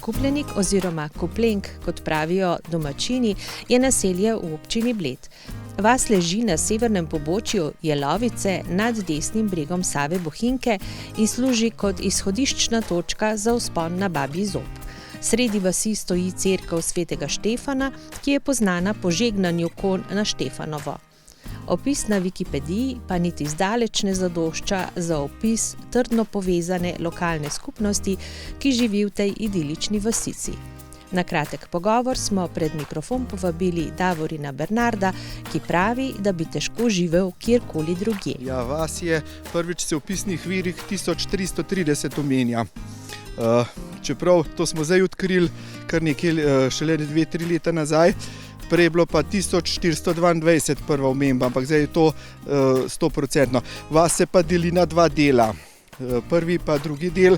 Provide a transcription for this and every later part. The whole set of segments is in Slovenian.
Kupljenik oziroma Kuplenk, kot pravijo domačini, je naselje v občini Bled. Vas leži na severnem pobočju Jelovice nad desnim bregom Save Bohinjke in služi kot izhodiščna točka za vzpon na Babji Zob. Sredi vasi stoji cerkev svetega Štefana, ki je poznana po žegnanju konj na Štefanovo. Opis na Wikipediji pa niti zdaleč ne zadošča za opis trdno povezane lokalne skupnosti, ki živi v tej idilični vasici. Na kratek pogovor smo pred mikrofon povabili Davorina Bernarda, ki pravi, da bi težko živel kjerkoli drugje. Ja, vas je prvič se v pisnih virih 1330 omenja. Čeprav to smo zdaj odkrili kar nekaj, šele 2-3 leta nazaj, prej je bilo pa 1422 prva omemba, ampak zdaj je to 100%. Vas se pa deli na dva dela. Prvi pa drugi del.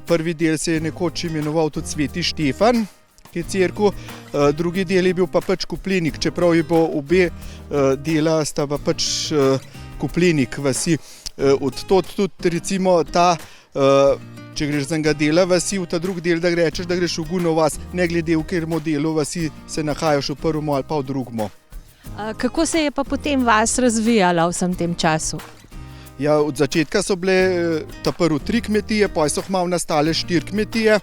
Prvi del se je nekoč imenoval tudi Sveti Štefan, ki je cerkev, drugi del je bil pa pač Kuplenik, čeprav je bo obe dela sta pa pač Kuplenik vasi. Odtod tudi recimo ta, če greš z enega dela vasi v ta drugi del, da rečeš, da greš v Gunjo vas, ne glede v katerem delu vasi se nahajaš, v prvem ali pa v drugem. Kako se je pa potem vas razvijala v vsem tem času? Ja, od začetka so bile ta prvo 3 kmetije, potem so malo nastale 4 kmetije,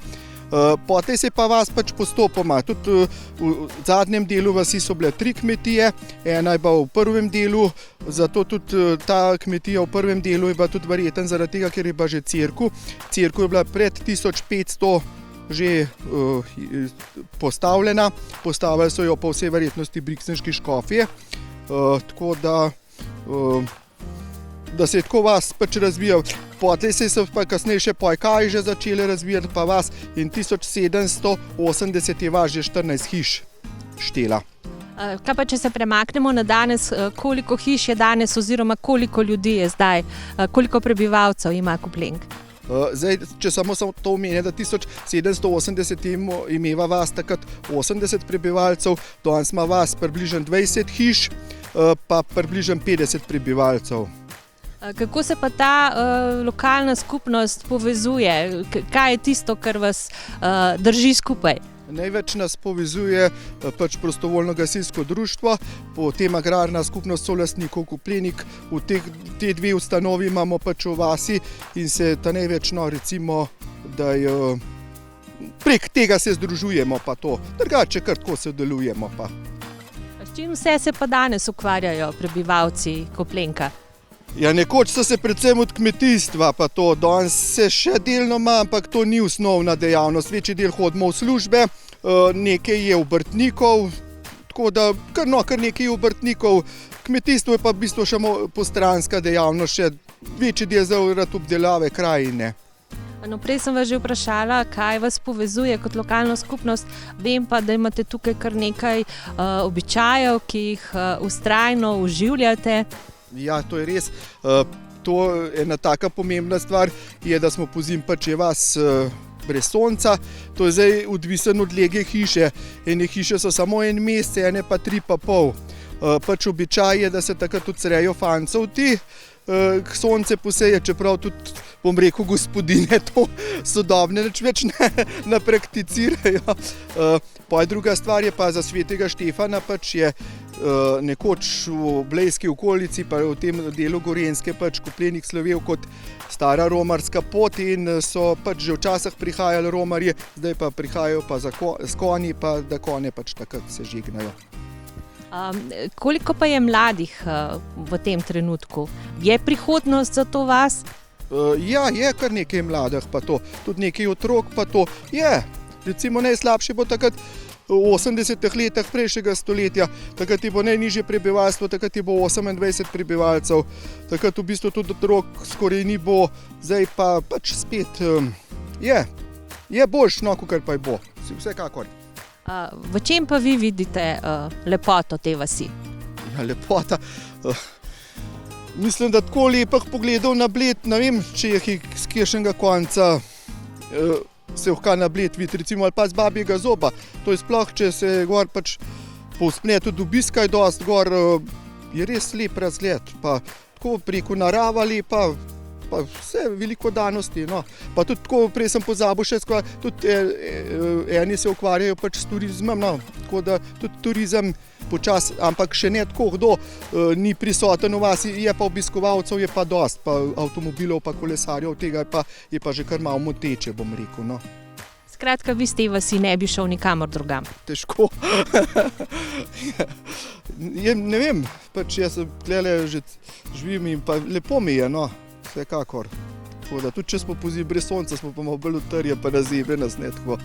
potem se je pa vas pač postopoma. Tudi v zadnjem delu vasi so bile 3 kmetije, ena je bila v prvem delu, zato tudi ta kmetija v prvem delu je bila tudi verjetno zaradi tega, ker je bila že cerkev. Cerkev je bila pred 1500 že postavljena, postavili so jo po vsej verjetnosti briksenški škofje, tako da se je tako vas pač razvijal. Potlej se so pa kasneje še pojkaji že začeli razvijati pa vas in 1780 je vas že 14 hiš štela. Kaj pa, če se premaknemo na danes, koliko hiš je danes oziroma koliko ljudi je zdaj, koliko prebivalcev ima Kuplenk? Zdaj, če samo to omeni, da 1780 imeva vas takrat 80 prebivalcev, danes ima vas približno 20 hiš, pa približno 50 prebivalcev. Kako se pa ta lokalna skupnost povezuje? Kaj je tisto, kar vas drži skupaj? Največ nas povezuje pač prostovoljno gasilsko društvo, potem agrarna skupnost solastnikov Kuplenik. V te dve ustanovi imamo pač v vasi in se ta največ, recimo, da prek tega se združujemo pa to, drugače kar tako sodelujemo pa. S čim vse se pa danes ukvarjajo prebivalci Kuplenka? Ja, nekoč so se predvsem od kmetijstva pa to, danes se še delno ima, ampak to ni osnovna dejavnost. Večji del hodimo v službe, nekaj je obrtnikov, tako da kar nekaj je obrtnikov. Kmetijstvo je pa v bistvu še postranska dejavnost, še večji del zaradi obdelave krajine. No, prej sem vas že vprašala, kaj vas povezuje kot lokalno skupnost. Vem pa, da imate tukaj kar nekaj običajev, ki jih vztrajno oživljate. Ja, to je res. To je ena taka pomembna stvar, je, da smo pozimi pač je vas brez sonca. To je zdaj odvisen od lege hiše. Ene hiše so samo 1 mesec, ene pa 3,5. Pač običaj je, da se takrat odsrejo fancovti, k sonce poseje, čeprav tudi, bom rekel, gospodine to sodobne več ne prakticirajo. Druga stvar je pa za svetega Štefana, pač je nekoč v blejski okolici, pa v tem delu Gorenjske pač Kuplenik slovel kot stara romarska pot in so pač že včasih prihajali romarji, zdaj pa prihajajo pa s konji, pa da konje pač takrat se žegnajo. Koliko pa je mladih v tem trenutku? Je prihodnost za to vas? Ja, je kar nekaj mladih pa to, tudi nekaj otrok pa to je. Recimo najslabše bo takrat v 80-ih letih prejšnjega stoletja, takrat je bo najnižje prebivalstvo, takrat je bo 28 prebivalcev, takrat v bistvu tudi otrok skoraj ni bo, zdaj pa pač spet je boljše, kakor pa je bo, vsekakor. V čem pa vi vidite lepoto te vasi? Ja, lepota. Mislim, da tako lepih pogledov na Bled, ne vem, če je z kjeršnega konca se lahko na Bled vidi, recimo ali pa z Babjega Zoba. To je sploh, če se gor pač povzpne tudi obiskaj dost, gor je res lep razgled, pa tako preko narava lepa, pa vse veliko danosti. No. Pa tudi tako, prej sem pozabil še, tudi eni se ukvarjajo pač s turizmom, no. Tako da tudi turizem počasi, ampak še ne tako, kdo ni prisoten v vasi, je pa obiskovalcev, je pa dost, pa avtomobilov, pa kolesarjev, tega je pa že kar malo moteče, bom rekel. No. Skratka, vi z te vasi ne bi šel nikamor drugam. Težko. Ne vem, pač jaz tukaj že živim in pa lepo mi je, no, vsekakor. Tako da tudi če smo pozimi brez sonca, smo pa malo bolj utrje, pa na zebe nas ne tako.